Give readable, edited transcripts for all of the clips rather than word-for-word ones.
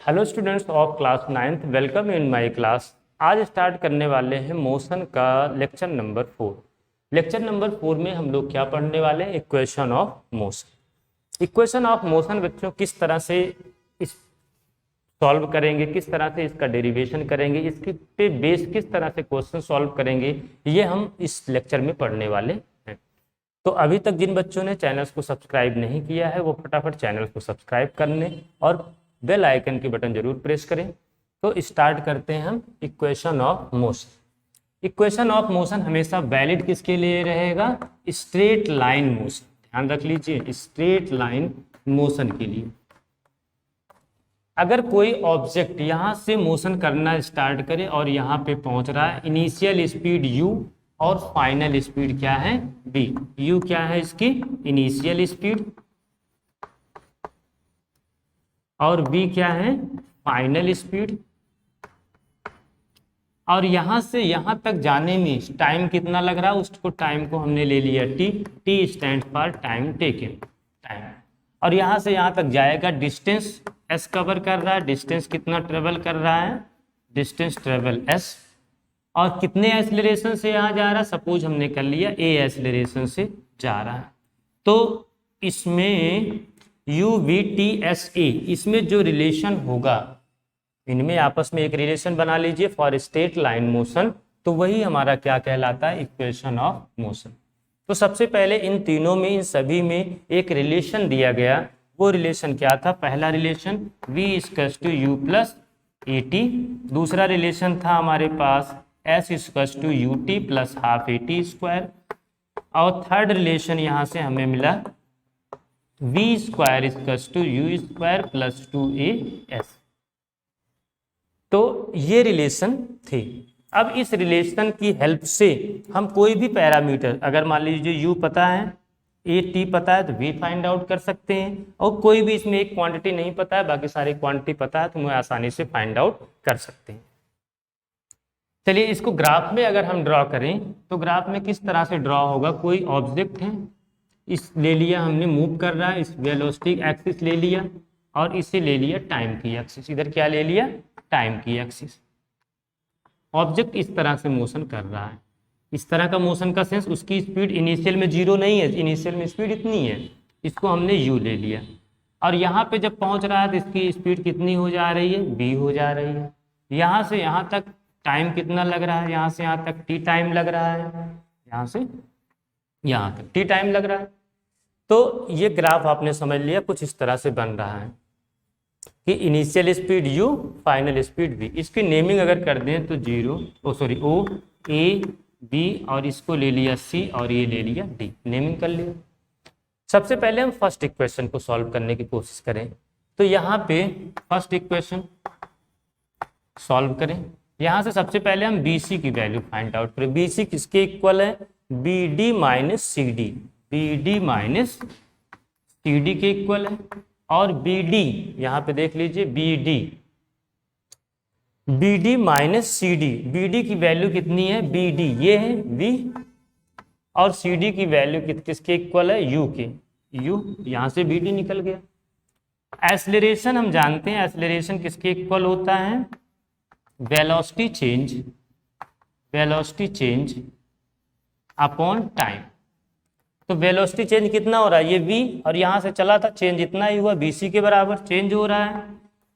Hello students of class 9th, welcome in my class. आज start करने वाले हैं मोशन का लेक्चर नंबर 4। लेक्चर नंबर 4 में हम लोग क्या पढ़ने वाले हैं? Equation of motion. Equation of motion बच्चों किस तरह से इस सॉल्व करेंगे, किस तरह से इसका डेरिवेशन करेंगे, इसके पे बेस किस तरह से क्वेश्चन सॉल्व करेंगे, ये हम इस लेक्चर में पढ़ने वाले हैं। तो अभी तक जिन बच्चों ने चैनल्स को सब्सक्राइब नहीं किया है वो फटाफट चैनल को सब्सक्राइब कर लें और बेल आइकन की बटन जरूर प्रेस करें। तो स्टार्ट करते हैं हम equation of motion. Equation of motion हमेशा वैलिड किसके लिए रहेगा? Straight line motion. ध्यान रख लीजिए, स्ट्रेट लाइन मोशन के लिए। अगर कोई ऑब्जेक्ट यहां से मोशन करना स्टार्ट करे और यहां पे पहुंच रहा है, इनिशियल स्पीड u और फाइनल स्पीड क्या है? v। u क्या है इसकी? इनिशियल स्पीड, और v क्या है? Final speed. और यहां से यहां तक जाने में टाइम कितना लग रहा है? उसको टाइम को हमने ले लिया t। t stand for time taken, time. और यहां से यहां तक जाएगा, डिस्टेंस s कवर कर रहा है। डिस्टेंस कितना ट्रेवल कर रहा है? Distance travel s। और कितने एक्सीलरेशन से यहां जा रहा है? सपोज हमने कर लिया a एक्सीलरेशन से जा रहा है। तो इसमें u v t s a, इसमें जो रिलेशन होगा, इनमें आपस में एक रिलेशन बना लीजिए फॉर स्ट्रेट लाइन मोशन, तो वही हमारा क्या कहलाता है? Equation of motion. तो सबसे पहले इन तीनों में, इन सभी में एक रिलेशन दिया गया। वो रिलेशन क्या था? पहला relation v equals to u plus a t. दूसरा रिलेशन था हमारे पास s equals to u t plus half a t square. और थर्ड रिलेशन यहाँ से हमें मिला v square equals to u square plus 2as। तो ये रिलेशन थे। अब इस रिलेशन की हेल्प से हम कोई भी पैरामीटर, अगर मान लीजिए u पता है, ए टी पता है, तो v फाइंड आउट कर सकते हैं। और कोई भी इसमें एक क्वांटिटी नहीं पता है, बाकी सारी क्वांटिटी पता है, तो हम आसानी से फाइंड आउट कर सकते हैं। चलिए इसको ग्राफ में अगर हम ड्रॉ करें तो ग्राफ में किस तरह से ड्रॉ होगा? कोई ऑब्जेक्ट है, इस ले लिया हमने, मूव कर रहा है, इस वेलोसिटी एक्सिस ले लिया और इसे ले लिया टाइम की एक्सिस। इधर क्या ले लिया? टाइम की एक्सिस। ऑब्जेक्ट इस तरह से मोशन कर रहा है। इस तरह का मोशन का सेंस, उसकी स्पीड इनिशियल में 0 नहीं है, इनिशियल में स्पीड इतनी है, इसको हमने u ले लिया। और यहाँ पे जब पहुँच रहा है तो इसकी स्पीड कितनी हो जा रही है? v हो जा रही है। यहाँ से यहाँ तक टाइम कितना लग रहा है? यहाँ से यहाँ तक t टाइम लग रहा है, यहाँ से यहाँ तक t टाइम लग रहा है। तो ये ग्राफ आपने समझ लिया, कुछ इस तरह से बन रहा है कि initial speed u, final speed v। इसकी नेमिंग अगर कर दें तो o a b, और इसको ले लिया c और ये ले लिया d, नेमिंग कर लिया। सबसे पहले हम फर्स्ट इक्वेशन को सॉल्व करने की कोशिश करें। तो यहाँ पे फर्स्ट इक्वेशन सॉल्व करें। यहाँ से सबसे पहले हम bc की वैल्यू फाइंड आउट करें। bc किसके इक्वल है? bd minus c d, bd minus c d के इक्वल है। और bd यहाँ पे देख लीजिए, bd minus c d, bd की वैल्यू कितनी है? bd ये है v, और cd की वैल्यू किसके इक्वल है? u के। u यहाँ से bd निकल गया। एक्सेलरेशन हम जानते हैं, एक्सेलरेशन किसके इक्वल होता है? Velocity change upon time. तो वेलोसिटी चेंज कितना हो रहा है? ये v, और यहाँ से चला था, चेंज इतना ही हुआ, bc के बराबर चेंज हो रहा है।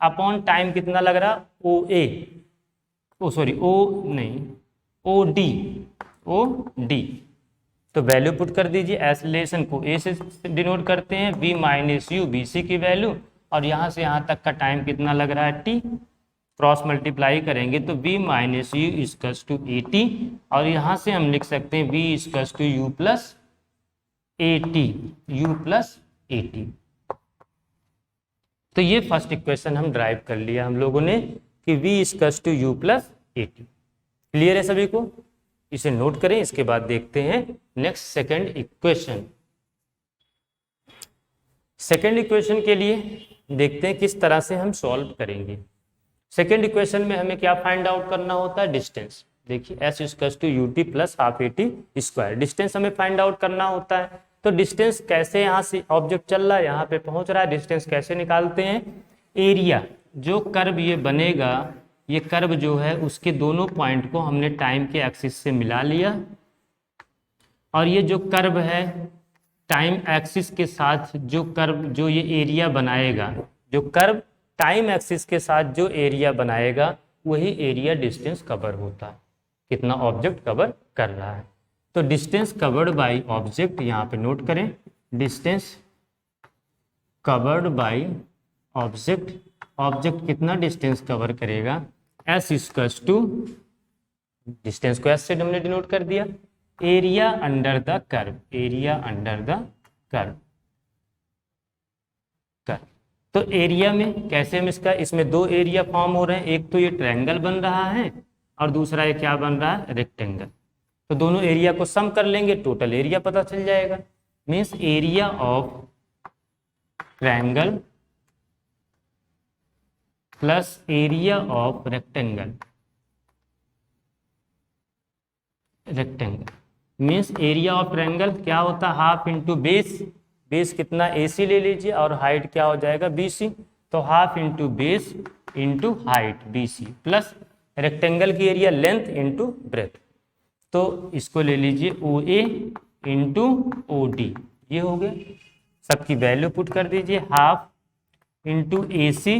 अपॉन टाइम कितना लग रहा? od। तो वैल्यू पुट कर दीजिए। एक्सेलरेशन को a से डिनोट करते हैं, v माइनस यू, bc की वैल्यू, और यहाँ से यहाँ तक का टाइम कितना लग रहा है? t। क्रॉस मल्टीप्लाई करेंगे तो v minus u equals to a t, और यहाँ से हम लिख सकते हैं v equals to u plus a t. तो ये फर्स्ट इक्वेशन हम ड्राइव कर लिया हम लोगों ने कि v equals to u plus a t. Clear है सभी को? इसे नोट करें। इसके बाद देखते हैं next second equation. Second equation के लिए देखते हैं किस तरह से हम सॉल्व करेंगे। सेकेंड इक्वेशन में हमें क्या फाइंड आउट करना होता है? डिस्टेंस। देखिए s equals to u t plus half a t square, distance हमें फाइंड आउट करना होता है। तो डिस्टेंस कैसे, यहाँ से ऑब्जेक्ट चल रहा है, यहाँ पे पहुंच रहा है, डिस्टेंस कैसे निकालते हैं? एरिया, जो कर्व ये बनेगा, ये कर्व जो है उसके दोनों पॉइंट को हमने टाइम के एक्सिस से मिला लिया, और ये जो कर्व है टाइम एक्सिस के साथ जो कर्व जो ये एरिया बनाएगा, जो कर्व टाइम एक्सिस के साथ जो एरिया बनाएगा वही एरिया डिस्टेंस कवर होता है, कितना ऑब्जेक्ट कवर कर रहा है। तो डिस्टेंस कवर्ड बाय ऑब्जेक्ट यहाँ पे नोट करें, distance covered by object, object कितना डिस्टेंस कवर करेगा, एस इक्वल्स टू, डिस्टेंस को एस से हमने डिनोट कर दिया, area under the curve, area under the curve. तो एरिया में कैसे हम इसमें दो एरिया फॉर्म हो रहे हैं, एक तो ये ट्रायंगल बन रहा है और दूसरा ये क्या बन रहा है, रेक्टेंगल। तो दोनों एरिया को सम कर लेंगे, टोटल एरिया पता चल जाएगा। Means area of triangle plus area of rectangle, rectangle means area of triangle क्या होता है, हाफ इंटू बेस, बेस कितना AC ले लीजिए और हाइट क्या हो जाएगा BC, तो half into base into height BC plus rectangle की एरिया लेंथ इंटू ब्रेथ, तो इसको ले लीजिए OA इंटू OD, ये हो गया। सबकी वैल्यू पुट कर दीजिए, half into AC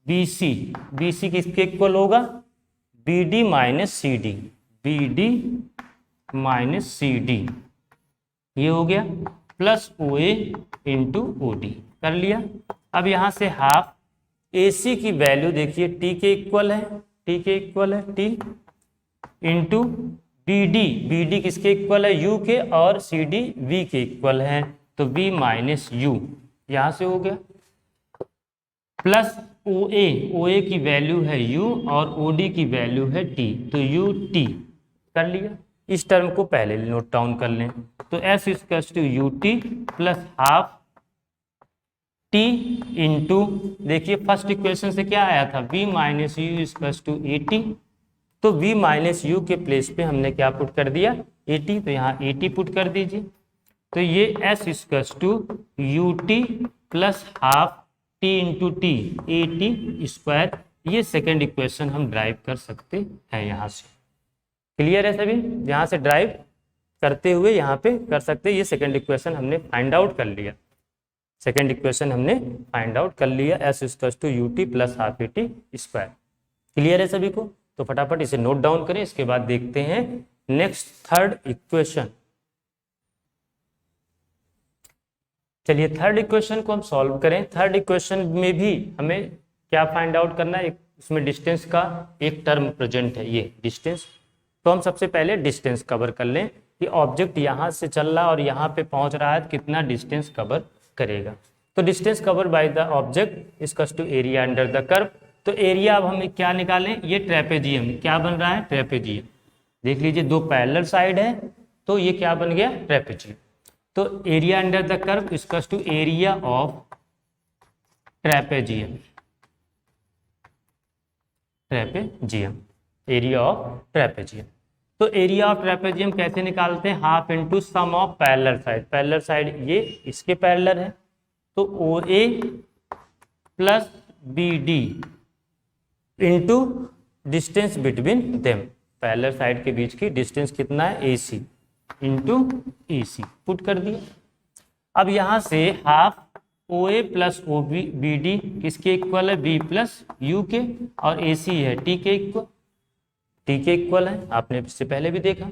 BC, BC किसके इक्वल होगा, BD minus CD, BD minus CD, ये हो गया, प्लस OA इंटू OD कर लिया। अब यहाँ से हाफ AC की वैल्यू देखिए T के इक्वल है, T के इक्वल है T इंटू BD, BD किसके इक्वल है U के, और CD V के इक्वल है, तो V माइनस U यहाँ से हो गया, प्लस OA, OA की वैल्यू है U और OD की वैल्यू है T, तो UT कर लिया। इस टर्म को पहले नोट डाउन कर लें, तो S equals to UT plus half T into, देखिए फर्स्ट इक्वेशन से क्या आया था, V minus u equals to 80, तो V माइनस यू के प्लेस पे हमने क्या पुट कर दिया 80, तो यहाँ 80 पुट कर दीजिए, तो ये S equals to UT plus half T into T 80 square, ये सेकेंड इक्वेशन हम ड्राइव कर सकते हैं यहाँ से। क्लियर है सभी, यहाँ से ड्राइव करते हुए यहाँ पे कर सकते हैं, ये सेकंड इक्वेशन हमने फाइंड आउट कर लिया, सेकंड इक्वेशन हमने फाइंड आउट कर लिया, S equals to UT plus half AT square. Clear है सभी को, तो फटाफट इसे नोट डाउन करें, इसके बाद देखते हैं नेक्स्ट थर्ड इक्वेशन। चलिए थर्ड इक्वेशन को हम सॉल्व करें। थर्ड इक्वेशन में भी हमें क्या फाइंड आउट करना है, इसमें डिस्टेंस का एक टर्म प्रेजेंट है, ये डिस्टेंस, तो हम सबसे पहले डिस्टेंस कवर कर लें कि ऑब्जेक्ट यहाँ से चल रहा है और यहाँ पे पहुँच रहा है, कितना डिस्टेंस कवर करेगा। तो distance cover by the object equals to area under the curve. तो एरिया अब हम क्या निकालें, ये ट्रेपेजियम क्या बन रहा है, ट्रेपेजियम, देख लीजिए दो पैरेलल साइड है, तो ये क्या बन गया, ट्रेपेजियम। तो area under the curve equals to area of trapezium, trapezium, area of trapezium. तो एरिया ऑफ ट्रेपेजियम कैसे निकालते हैं, half into sum of parallel side, parallel side ये इसके पैरेलल है, तो OA plus BD into distance between them, parallel side के बीच की डिस्टेंस कितना है AC इंटू EC पुट कर दिया। अब यहाँ से हाफ OA प्लस BD किसके इक्वल है, B प्लस U के, और AC है T के इक्वल, T के इक्वल है, आपने इससे पहले भी देखा।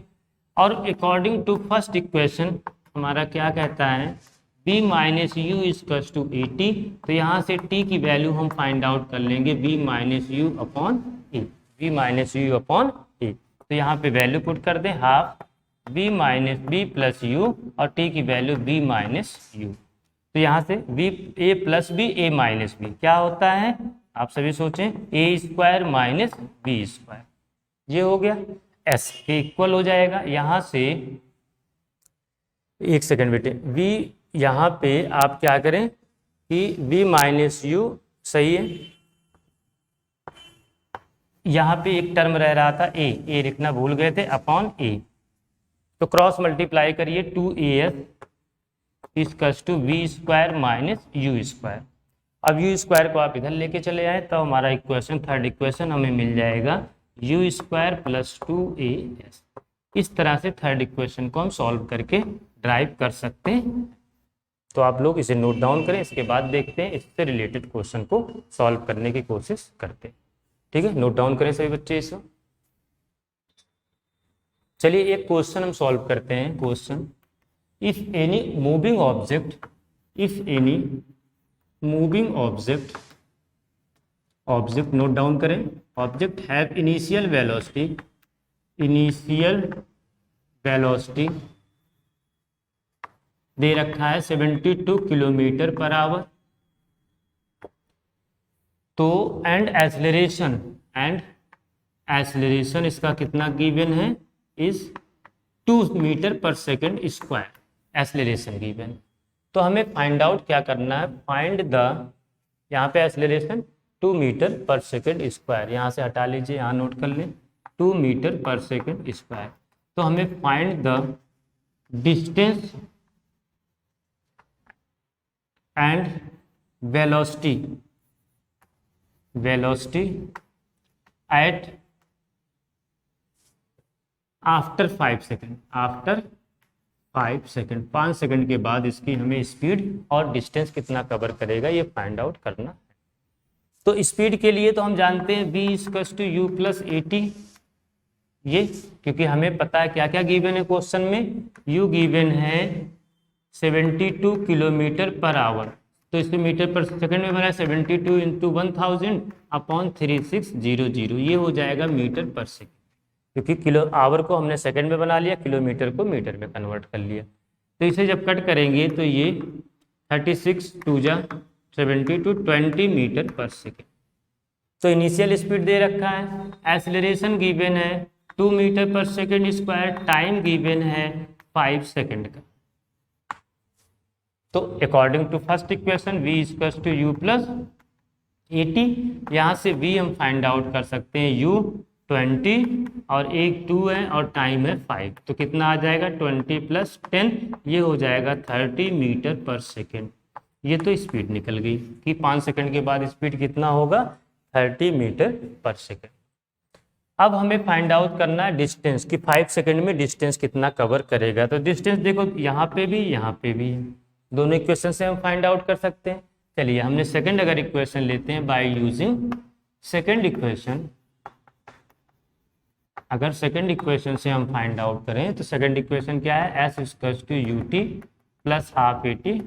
और अकॉर्डिंग टू फर्स्ट इक्वेशन हमारा क्या कहता है, B minus u equals to 80, तो यहाँ से T की वैल्यू हम फाइंड आउट कर लेंगे B minus you upon E, B minus you upon E। तो यहाँ पे वैल्यू पुट कर दें, half B minus B plus you और T की वैल्यू B माइनस यू। तो यहाँ से B A plus B A minus B क्या होता है, आप सभी सोचें, A square minus B square, ये हो गया, S के इक्वल हो जाएगा। यहाँ से एक सेकंड बेटे, V यहाँ पे आप क्या करें कि B माइनस यू सही है, यहाँ पे एक टर्म रह रहा था A लिखना भूल गए थे, अपॉन A, तो क्रॉस मल्टीप्लाई करिए 2AS equals to V square minus u square, अब यू स्क्वायर को आप इधर लेके चले आए तो हमारा इक्वेशन, थर्ड इक्वेशन हमें मिल जाएगा यू स्क्वायर प्लस 2as। इस तरह से थर्ड इक्वेशन को हम सॉल्व करके ड्राइव कर सकते हैं। तो आप लोग इसे नोट डाउन करें, इसके बाद देखते हैं इससे रिलेटेड क्वेश्चन को सॉल्व करने की कोशिश करते हैं। ठीक है, नोट डाउन करें सभी बच्चे इसे। चलिए एक क्वेश्चन हम सॉल्व करते हैं। Question, if any moving object, if any moving object, object note down करें, object have initial velocity, initial velocity दे रखा है 72 किलोमीटर पर आवर, तो एंड एक्सेलरेशन, एंड एक्सेलरेशन इसका कितना गिवन है, इज 2 मीटर पर सेकेंड स्क्वायर एक्सेलरेशन गिवन। तो हमें फाइंड आउट क्या करना है, फाइंड द, यहाँ पे एक्सेलरेशन 2 मीटर पर सेकेंड स्क्वायर, यहाँ से हटा लीजिए, यहाँ नोट कर लें 2 मीटर पर सेकेंड स्क्वायर। तो हमें find the distance and velocity, velocity at after 5 second, after 5 second, 5 second के बाद इसकी हमें स्पीड और डिस्टेंस कितना कवर करेगा ये फाइंड आउट करना है। तो स्पीड के लिए तो हम जानते हैं v equals to u plus AT, ये क्योंकि हमें पता है क्या क्या गिवन है क्वेश्चन में, u गिवन है 72 किलोमीटर पर आवर, तो इसमें मीटर पर सेकंड में बना 72 इंटू 1000 अपॉन 3600, ये हो जाएगा मीटर पर सेकंड, क्योंकि किलो आवर को हमने सेकंड में बना लिया, किलोमीटर को मीटर में कन्वर्ट कर लिया। तो इसे जब कट करेंगे तो ये 36 2 जा 72 20 मीटर पर सेकेंड। तो इनिशियल स्पीड दे रखा है, एक्सेलरेशन गिवन है 2 मीटर पर सेकेंड स्क्वायर, टाइम गिवन है 5 सेकेंड का। तो according to first equation v equals to u plus AT, यहाँ से v हम फाइंड आउट कर सकते हैं u 20 और एक 2 है और टाइम है 5, तो कितना आ जाएगा 20 प्लस 10, ये हो जाएगा 30 मीटर पर सेकेंड। ये तो स्पीड निकल गई कि 5 सेकेंड के बाद स्पीड कितना होगा 30 मीटर पर सेकेंड। अब हमें फाइंड आउट करना है डिस्टेंस कि 5 सेकेंड में डिस्टेंस कितना कवर करेगा। तो डिस्टेंस देखो यहाँ पे भी यहाँ पे भी है, दोनों इक्वेशन से हम फाइंड आउट कर सकते हैं। चलिए हमने सेकंड अगर इक्वेशन लेते हैं बाय यूजिंग सेकंड इक्वेशन, अगर सेकंड इक्वेशन से हम फाइंड आउट करें तो सेकंड इक्वेशन क्या है, s equals to ut plus half AT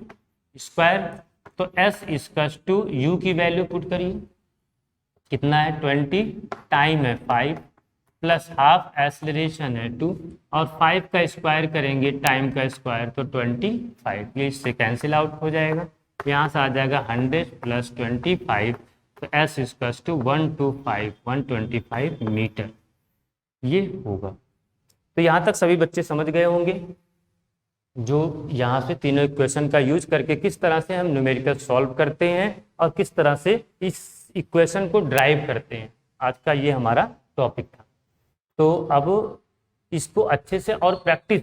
square. तो s इक्वल्स टू u की वैल्यू पुट करिए, कितना है 20, टाइम है 5 प्लस हाफ एक्सेलरेशन है 2 और 5 का स्क्वायर करेंगे टाइम का स्क्वायर तो 25, ये इससे कैंसिल आउट हो जाएगा, यहाँ से आ जाएगा 100 प्लस 25, तो s इक्वल्स टू 125 मीटर ये होगा। तो यहाँ तक सभी बच्चे समझ गए होंगे, जो यहाँ से तीनों इक्वेशन का यूज करके किस तरह से हम न्यूमेरिकल सॉल्व करते हैं और किस तरह से इस इक्वेशन को ड्राइव करते हैं। आज का ये हमारा टॉपिक था। तो अब इसको अच्छे से और प्रैक्टिस,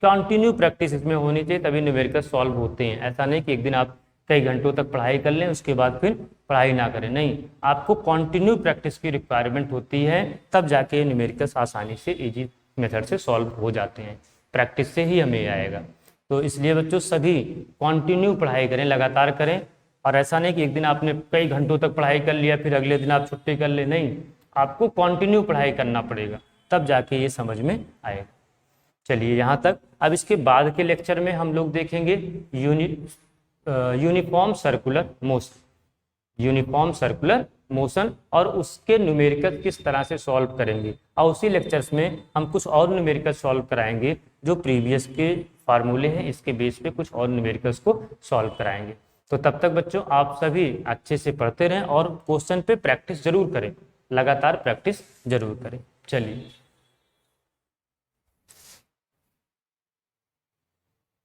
कंटिन्यू प्रैक्टिस इसमें होनी चाहिए, तभी न्यूमेरिकल सॉल्व होते हैं। ऐसा नहीं कि एक दिन आप कई घंटों तक पढ़ाई कर लें उसके बाद फिर पढ़ाई ना करें, नहीं, आपको कंटिन्यू प्रैक्टिस की रिक्वायरमेंट होती है, तब जाके न्यूमेरिकल्स आसानी से इजी मेथड से सॉल्व हो जाते हैं, प्रैक्टिस से ही हमें आएगा। तो इसलिए बच्चों सभी कंटिन्यू पढ़ाई करें, लगातार करें, और ऐसा नहीं कि एक दिन आपने कई घंटों तक पढ़ाई कर लिया फिर अगले दिन आप छुट्टी कर ले, नहीं, आपको कंटिन्यू पढ़ाई करना पड़ेगा, तब जाके ये समझ में आएगा। चलिए यहाँ तक। अब इसके बाद के लेक्चर में हम लोग देखेंगे uniform circular motion, uniform circular motion और उसके न्यूमेरिकल किस तरह से सॉल्व करेंगे, और उसी लेक्चर्स में हम कुछ और न्यूमेरिकल सॉल्व कराएंगे जो प्रीवियस के फार्मूले हैं, इसके बेस पे कुछ और न्यूमेरिकल्स को सॉल्व कराएंगे। तो तब तक बच्चों आप सभी अच्छे से पढ़ते रहें और क्वेश्चन पे प्रैक्टिस जरूर करें, लगातार प्रैक्टिस जरूर करें। चलिए।